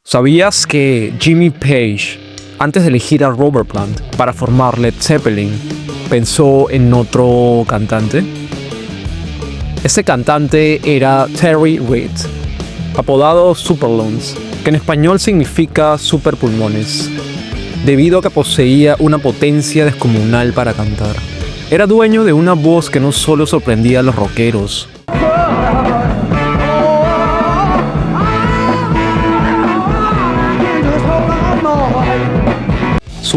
¿Sabías que Jimmy Page, antes de elegir a Robert Plant para formar Led Zeppelin, pensó en otro cantante? Ese cantante era Terry Reid, apodado Super Lungs, que en español significa super pulmones, debido a que poseía una potencia descomunal para cantar. Era dueño de una voz que no solo sorprendía a los rockeros,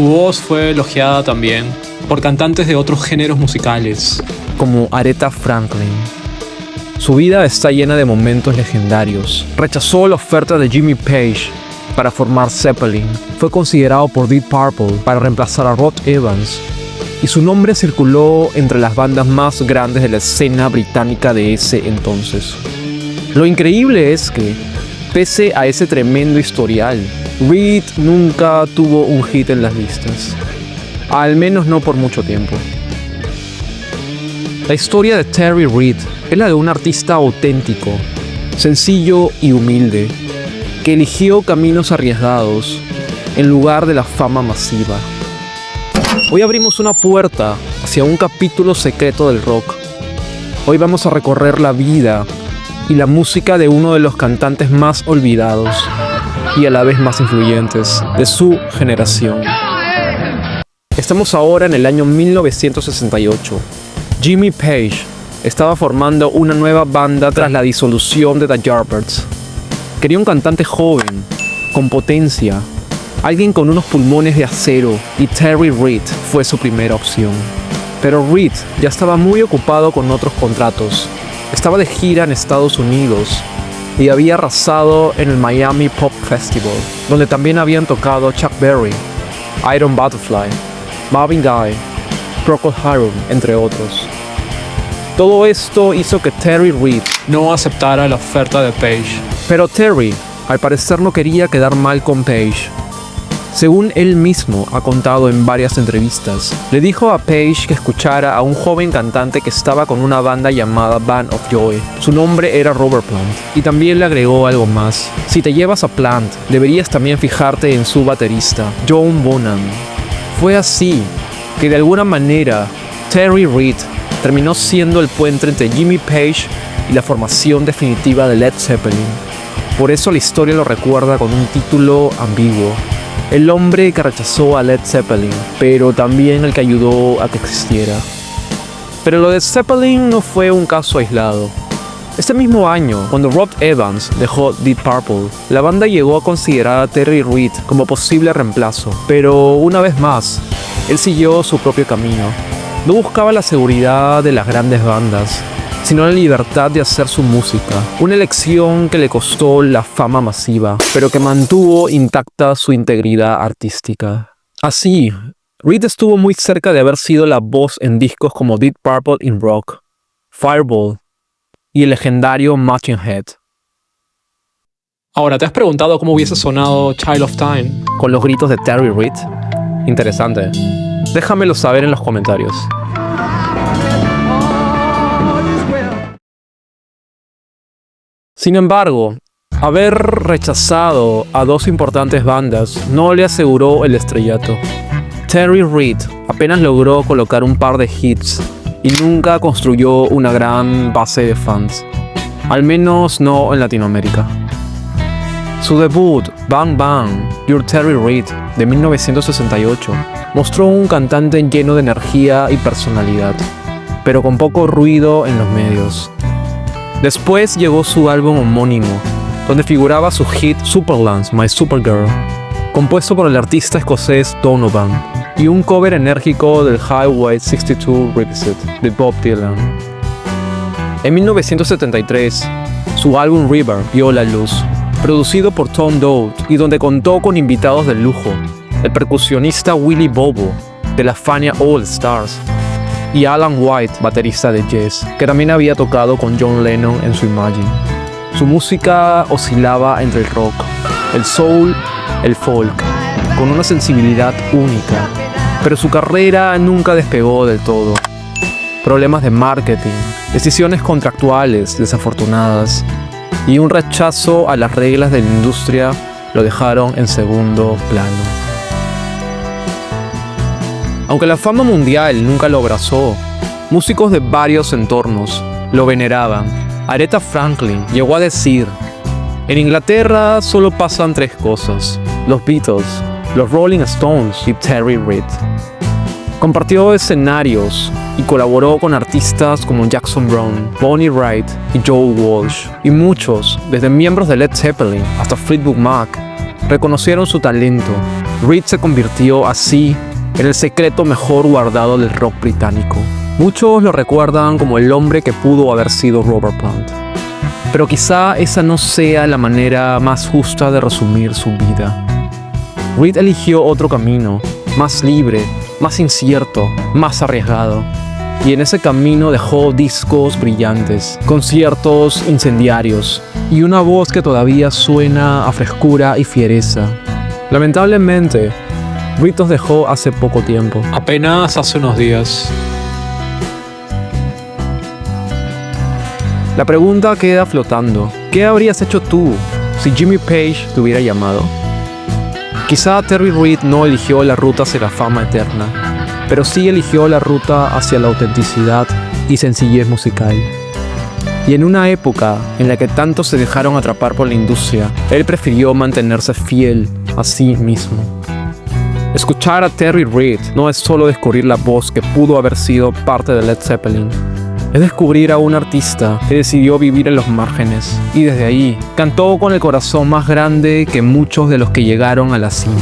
su voz fue elogiada también por cantantes de otros géneros musicales, como Aretha Franklin. Su vida está llena de momentos legendarios. Rechazó la oferta de Jimmy Page para formar Zeppelin. Fue considerado por Deep Purple para reemplazar a Rod Evans. Y su nombre circuló entre las bandas más grandes de la escena británica de ese entonces. Lo increíble es que, pese a ese tremendo historial, Reid nunca tuvo un hit en las listas. Al menos no por mucho tiempo. La historia de Terry Reid es la de un artista auténtico, sencillo y humilde, que eligió caminos arriesgados en lugar de la fama masiva. Hoy abrimos una puerta hacia un capítulo secreto del rock. Hoy vamos a recorrer la vida y la música de uno de los cantantes más olvidados y a la vez más influyentes de su generación. Estamos ahora en el año 1968. Jimmy Page estaba formando una nueva banda tras la disolución de The Yardbirds. Quería un cantante joven, con potencia, alguien con unos pulmones de acero, y Terry Reid fue su primera opción. Pero Reid ya estaba muy ocupado con otros contratos. Estaba de gira en Estados Unidos y había arrasado en el Miami Pop Festival, donde también habían tocado Chuck Berry, Iron Butterfly, Marvin Gaye, Procol Harum, entre otros. Todo esto hizo que Terry Reid no aceptara la oferta de Page. Pero Terry, al parecer, no quería quedar mal con Page. Según él mismo ha contado en varias entrevistas, le dijo a Page que escuchara a un joven cantante que estaba con una banda llamada Band of Joy. Su nombre era Robert Plant. Y también le agregó algo más. Si te llevas a Plant, deberías también fijarte en su baterista, John Bonham. Fue así que de alguna manera Terry Reid terminó siendo el puente entre Jimmy Page y la formación definitiva de Led Zeppelin. Por eso la historia lo recuerda con un título ambiguo: el hombre que rechazó a Led Zeppelin, pero también el que ayudó a que existiera. Pero lo de Zeppelin no fue un caso aislado. Este mismo año, cuando Rod Evans dejó Deep Purple, la banda llegó a considerar a Terry Reid como posible reemplazo. Pero una vez más, él siguió su propio camino. No buscaba la seguridad de las grandes bandas, sino la libertad de hacer su música. Una elección que le costó la fama masiva, pero que mantuvo intacta su integridad artística. Así, Reid estuvo muy cerca de haber sido la voz en discos como Deep Purple in Rock, Fireball y el legendario Machine Head. Ahora, ¿te has preguntado cómo hubiese sonado Child of Time con los gritos de Terry Reid? Interesante. Déjamelo saber en los comentarios. Sin embargo, haber rechazado a dos importantes bandas no le aseguró el estrellato. Terry Reid apenas logró colocar un par de hits y nunca construyó una gran base de fans, al menos no en Latinoamérica. Su debut, Bang Bang, You're Terry Reid, de 1968, mostró un cantante lleno de energía y personalidad, pero con poco ruido en los medios. Después llegó su álbum homónimo, donde figuraba su hit Superlands, My Supergirl, compuesto por el artista escocés Donovan, y un cover enérgico del Highway 62 Revisit de Bob Dylan. En 1973, su álbum River vio la luz, producido por Tom Dowd y donde contó con invitados de lujo, el percusionista Willie Bobo de la Fania All Stars y Alan White, baterista de Yes, que también había tocado con John Lennon en su Imagine. Su música oscilaba entre el rock, el soul, el folk, con una sensibilidad única, pero su carrera nunca despegó del todo. Problemas de marketing, decisiones contractuales desafortunadas y un rechazo a las reglas de la industria lo dejaron en segundo plano. Aunque la fama mundial nunca lo abrazó, músicos de varios entornos lo veneraban. Aretha Franklin llegó a decir: en Inglaterra solo pasan 3 cosas: los Beatles, los Rolling Stones y Terry Reid. Compartió escenarios y colaboró con artistas como Jackson Browne, Bonnie Raitt y Joe Walsh. Y muchos, desde miembros de Led Zeppelin hasta Fleetwood Mac, reconocieron su talento. Reid se convirtió así en el secreto mejor guardado del rock británico. Muchos lo recuerdan como el hombre que pudo haber sido Robert Plant. Pero quizá esa no sea la manera más justa de resumir su vida. Reid eligió otro camino, más libre, más incierto, más arriesgado. Y en ese camino dejó discos brillantes, conciertos incendiarios y una voz que todavía suena a frescura y fiereza. Lamentablemente, Reid nos dejó hace poco tiempo, apenas hace unos días. La pregunta queda flotando: ¿qué habrías hecho tú si Jimmy Page te hubiera llamado? Quizá Terry Reid no eligió la ruta hacia la fama eterna, pero sí eligió la ruta hacia la autenticidad y sencillez musical. Y en una época en la que tantos se dejaron atrapar por la industria, él prefirió mantenerse fiel a sí mismo. Escuchar a Terry Reid no es solo descubrir la voz que pudo haber sido parte de Led Zeppelin. Es descubrir a un artista que decidió vivir en los márgenes y desde ahí cantó con el corazón más grande que muchos de los que llegaron a la cima.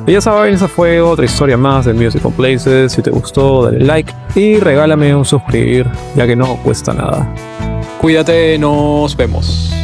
Y ya saben, esa fue otra historia más de Musical Places. Si te gustó, dale like y regálame un suscribir, ya que no cuesta nada. Cuídate, nos vemos.